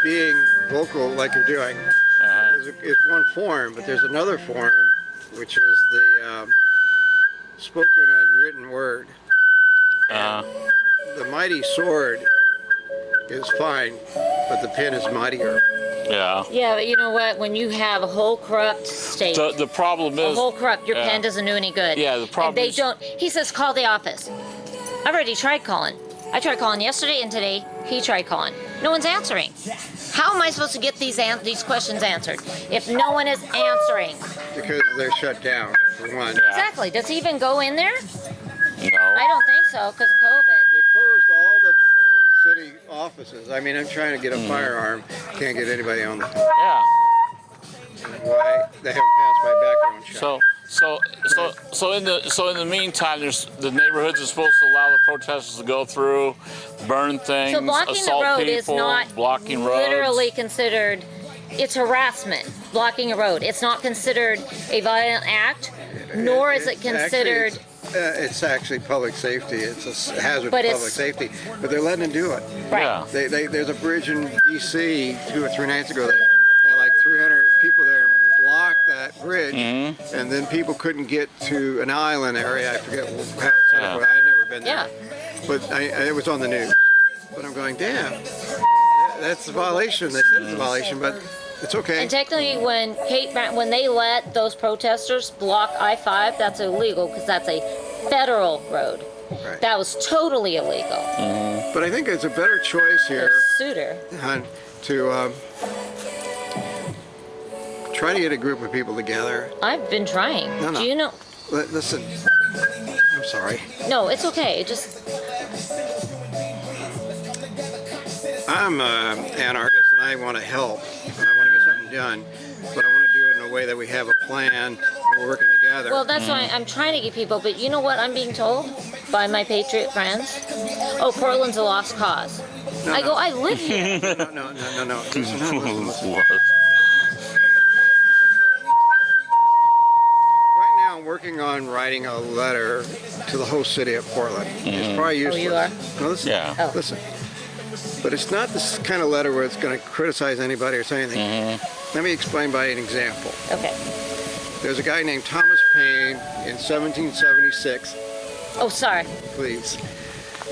being vocal like you're doing is one form, but there's another form, which is the spoken unwritten word. The mighty sword is fine, but the pen is mightier. Yeah. Yeah, but you know what? When you have a whole corrupt state, The problem is... a whole corrupt, your pen doesn't do any good. Yeah, the problem and they is... don't. He says, call the office. I've already tried calling. I tried calling yesterday and today. He tried calling. No one's answering. How am I supposed to get these questions answered if no one is answering? Because they're shut down, for one. Yeah. Exactly. Does he even go in there? No. I don't think so because of COVID. They closed all the city offices. I mean, I'm trying to get a firearm. Can't get anybody on the phone. Yeah. Why? They haven't passed my background check. So in the meantime, the neighborhoods are supposed to allow the protesters to go through, burn things, So blocking the assault road people, is not blocking roads. literally considered. It's harassment. Blocking a road. It's not considered a violent act, nor is it considered. It's actually public safety. It's a hazard to But public it's- safety. But they're letting them do it. Right. Yeah. There's a bridge in D.C. 2 or 3 nights ago that like 300 people there blocked that bridge, and then people couldn't get to an island area. I forget how it's set up. Yeah. I've never been there. Yeah. But it was on the news. But I'm going, damn, that's a violation. They said it's a violation, but it's okay. And technically, when they let those protesters block I-5, that's illegal because that's a federal road. Right. That was totally illegal. But I think it's a better choice here, Suitor. hon, to try to get a group of people together. I've been trying. No. Do you know? Listen, I'm sorry. No, it's okay. It just I'm an anarchist and I want to help and I want to get something done, but I want to do it in a way that we have a plan and we're working together. well, that's why I'm trying to get people. But you know what I'm being told by my patriot friends? Oh, Portland's a lost cause. No, I no. go, I live here. No. Listen. Right now I'm working on writing a letter to the whole city of Portland. It's probably useless. you are? No, listen. Yeah. Oh. Listen. But it's not this kind of letter where it's going to criticize anybody or say anything. Let me explain by an example. Okay. There's a guy named Thomas Paine in 1776, Oh, sorry. please,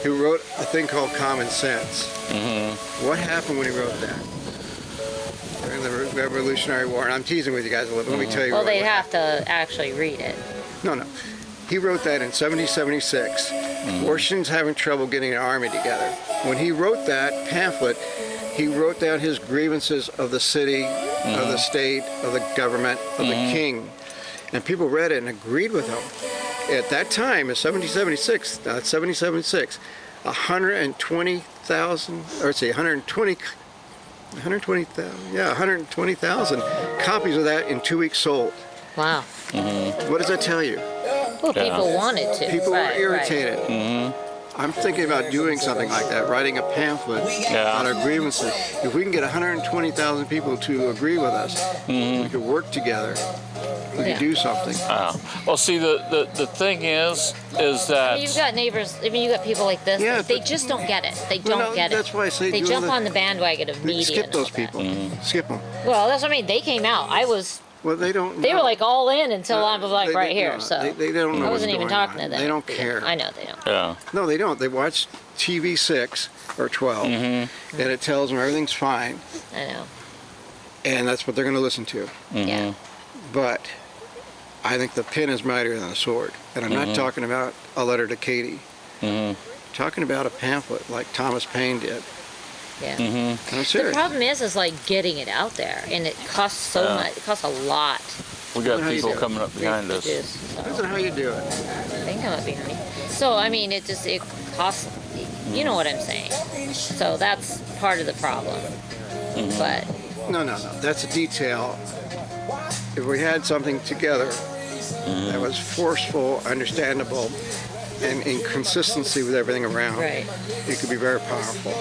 who wrote a thing called Common Sense. What happened when he wrote that? During the Revolutionary War, and I'm teasing with you guys a little bit. Let me tell you Well, what they'd have to actually read it. No. He wrote that in 1776. Washington's having trouble getting an army together. When he wrote that pamphlet, he wrote down his grievances of the city, of the state, of the government, of the king. And people read it and agreed with him. At that time, in 1776, 120,000, or let's see, 120,000 copies of that in 2 weeks sold. Wow. What does that tell you? Well, people wanted to. People Right, were irritated. I'm thinking about doing something like that, writing a pamphlet on our grievances. If we can get 120,000 people to agree with us, we could work together. We could do something. Well, see, the thing is that... You've got neighbors, I mean, you've got people like this, Yeah, they but- just don't get it. They Well, don't no, get it. that's why I say they do jump the- on the bandwagon of media. Skip and all those people. that. Skip them. Well, that's what I mean. They came out. Well, they don't. They were like all in until I was like They- right they- here. no, So they don't know I what's wasn't even going talking on. to them. They don't care. I know they don't. Yeah. No, they don't. They watch TV 6 or 12, and it tells them everything's fine, I know. and that's what they're going to listen to. Yeah. But I think the pen is mightier than the sword. And I'm not talking about a letter to Katie. I'm talking about a pamphlet like Thomas Paine did. Yeah. I'm The serious. problem is like getting it out there, and it costs so much. It costs a lot. We got How you people do it? coming up behind us. Reproduce, That's so. not how you do it. They can come up behind me. So I mean, it costs. You know what I'm saying. So that's part of the problem. But No. That's a detail. If we had something together that was forceful, understandable, and in consistency with everything around, right. it could be very powerful.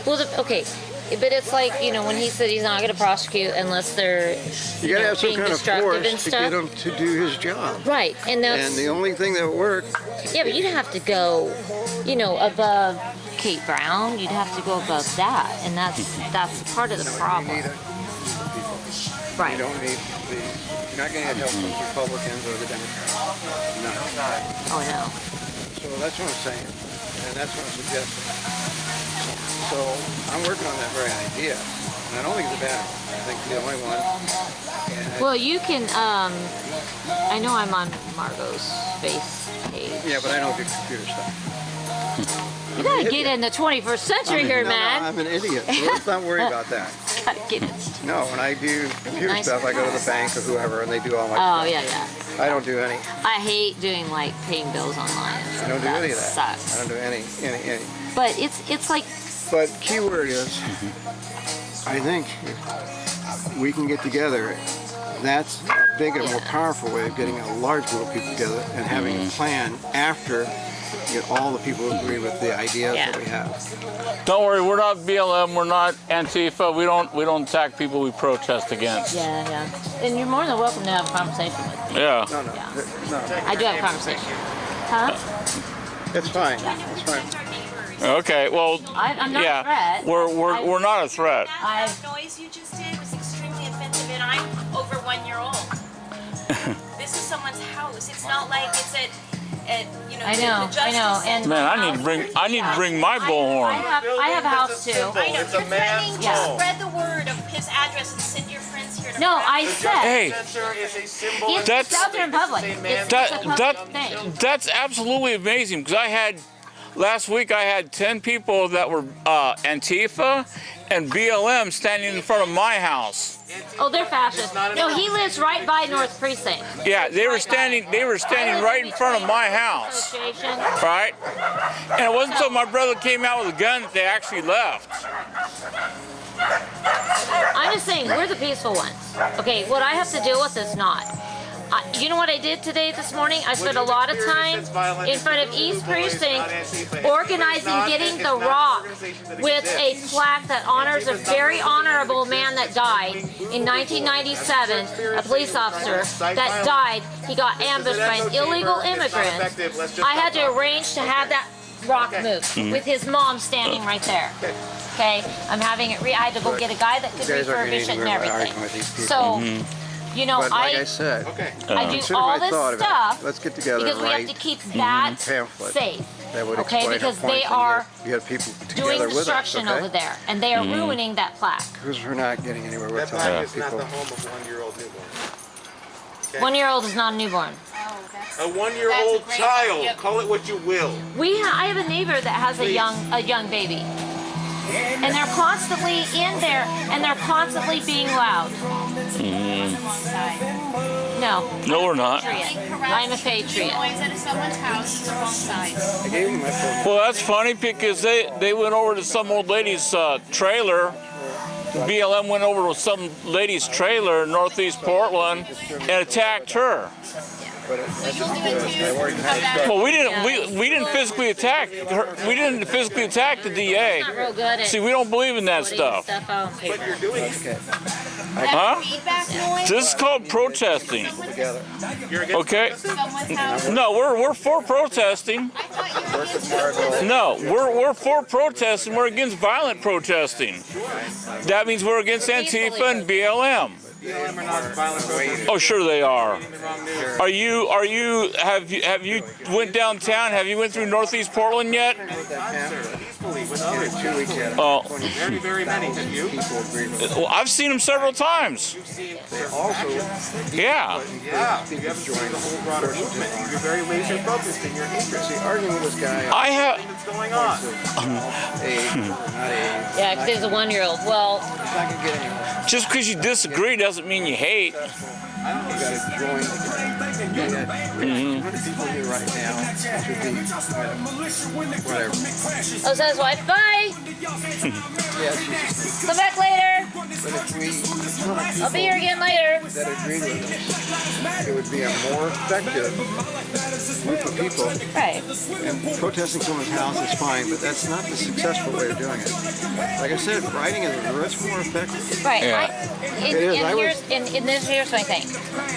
Well, okay. But it's like, you know, when he said he's not going to prosecute unless they're You got to have some being kind of destructive force and to stuff. get him to do his job. Right, and that's And the only thing that worked, yeah, but you'd have to go, you know, above Kate Brown. You'd have to go above that, and that's part of the you problem. need people. You Right. don't need you're not going to get help from the Republicans or the Democrats. No. Oh no. So that's what I'm saying, and that's what I'm suggesting. So I'm working on that very idea, and I don't think it's a bad one. I think the only one. And Well, you can. I know I'm on Margot's face page. yeah, but I don't do computer stuff. You gotta get in the 21st century here, No, man. I'm an idiot. So let's not worry about that. Gotta get in. No, when I do computer Nice. stuff, I go to the bank or whoever, and they do all my Oh stuff. yeah, yeah. I don't do any. I hate doing like paying bills online. And I stuff. don't do any of that. Sucks. I don't do any. But it's like But key word is, I think if we can get together. That's a big and more powerful way of getting a large group of people together and having a plan after get all the people who agree with the ideas that we have. Don't worry, we're not BLM, we're not Antifa. We don't attack people we protest against. yeah. And you're more than welcome to have a conversation with me. Yeah. No, no. I do have a conversation. Huh? It's fine. It's fine. Okay. Well. I'm not yeah. a threat. We're not a threat. I've The noise you just did was extremely offensive, and I'm over 1 year old. This is someone's house. It's not like it's at you know. I the know, justice I know, and- center. Man, I need to bring my bullhorn. I have a house too. I know. It's a You're threatening man's to home. spread the word of his address and send your friends here to No, practice. I said Hey. Censor is a symbol. it's That's- out there in public. It's a public thing. That's absolutely amazing because last week I had 10 people that were Antifa and BLM standing in front of my house. Oh, they're fascist. No, he lives right by North Precinct. Yeah, they were standing right in front of my house, Association. right? And it wasn't until my brother came out with a gun that they actually left. I'm just saying, we're the peaceful ones. Okay, what I have to deal with is not. You know what I did this morning? I spent a lot of time in front of East Precinct organizing getting the rock with a plaque that honors a very honorable man that died in 1997, a police officer that died. He got ambushed by an illegal immigrant. I had to arrange to have that rock moved with his mom standing right there. Okay, I'm having it. I had to go get a guy that could You guys aren't refurbish it getting and anywhere by everything. arguing with these people. So, you know, But like I said, I do consider all my this thought of it. stuff Let's get together because and we have write to keep that pamphlet safe. that would Okay, explain our because points, they and are you have people doing together with us, destruction okay? over there, and they are ruining that plaque. Because we're not getting anywhere with That telling plaque is not people. the home of 1-year-old newborn. Okay? 1-year-old is not a newborn. A 1-year-old child. Call it what you will. I have a neighbor that has a young baby, and they're constantly in there, and they're constantly being loud. No, No, we're not. I'm a patriot. Noise at someone's house is the wrong side. I gave him my phone. Well, that's funny because they went over to some old lady's trailer. BLM went over to some lady's trailer in northeast Portland and attacked her. But that's just because I already had Well, we didn't physically attack her. We didn't physically attack the DA. Not real good at See, we don't believe in that putting stuff. stuff on paper. But you're doing it. Okay. Huh? Feedback noise. This is called protesting. Together. You're against Okay? Someone's house. No, we're for protesting. I thought you were against No, we're for protesting. We're against violent protesting. That means we're against Antifa and BLM. BLM are not violent protesters. Oh, sure they are. The wrong news. Have you went downtown? Have you went through northeast Portland yet? Peacefully with others. 2 weeks ago. Oh, Very, very many. Have you? People agree with it. well, I've seen them several times. You've seen Also, Yeah. yeah. You haven't seen the whole broader movement. You're very laser focused in your interest. see, arguing with this guy I have. What's going on? age, not age, Yeah, because there's a 1-year-old. Well, he's not going to get anywhere. Just because you disagree doesn't mean you hate. You got to join together. We have 200 people here right now. Should be whatever. Oh, so his wife, bye. Yeah, Come back later. but if we a ton of I'll be people here again later. that agreed with us, it would be a more effective group of people. Right. And protesting someone's house is fine, but that's not the successful way of doing it. Like I said, writing is much more effective. Right. Yeah. It is. Here's my thing.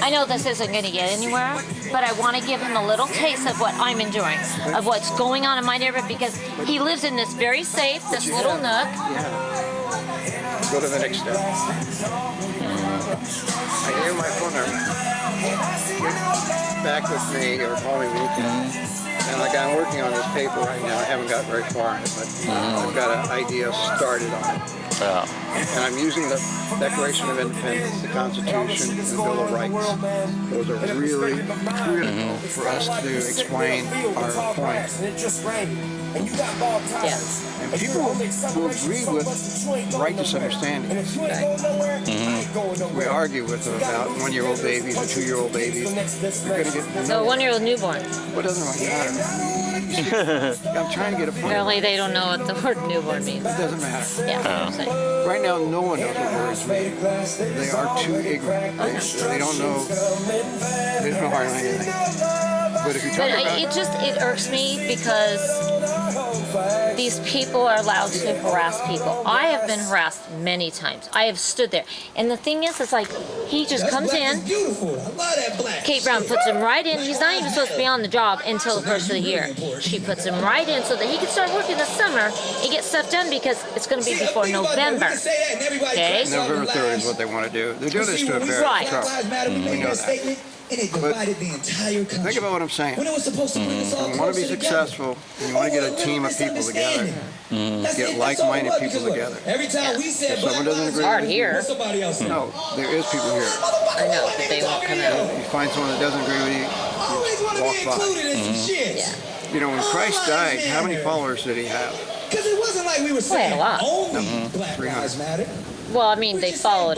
I know this isn't going to get anywhere, but I want to give him a little taste of what I'm enjoying, of what's going on in my neighborhood, because he lives in this very safe, this little nook. Yeah. Go to the next step. I gave him my phone number. Get back with me or call me when you can. And like I'm working on this paper right now. I haven't got very far in it, but I've got an idea started on it. Yeah. And I'm using the Declaration of Independence, the Constitution, and the Bill of Rights. Those are really critical for us to explain our point. Yeah. And people who agree with righteous understanding, we argue with them about 1-year-old babies or 2-year-old babies. You're going to get So 1-year-old newborn. what doesn't really matter. I'm trying to get a point. Apparently they don't know what the word newborn means. It doesn't matter. Yeah. That's what I'm saying. Right now, no one knows what words mean. They are too ignorant. They don't know. They don't know hardly anything. But if you talk But about it irks me because these people are allowed to harass people. I have been harassed many times. I have stood there. And the thing is, it's like, he just comes in, Kate Brown puts him right in. He's not even supposed to be on the job until the first of the year. She puts him right in so that he can start working this summer and get stuff done, because it's going to be before November. Okay? November 3rd is what they want to do. They're doing this to embarrass Right. Trump. We know that. And it divided the entire country. Think about what I'm saying. When it was supposed to bring us all You want to be closer together. successful, and you want to get a team of people together. Get like-minded people together. Every time we said If someone doesn't agree hard with here. or somebody else. No, there is people here. I know, but they won't come out. You find someone that doesn't agree with you, Always want to walk be by. included in some shit. Yeah. You know, when Christ died, how many followers did he have? Because it wasn't like we were Well, he had saying a lot. only Black 300. Lives Matter. Well, I mean, they followed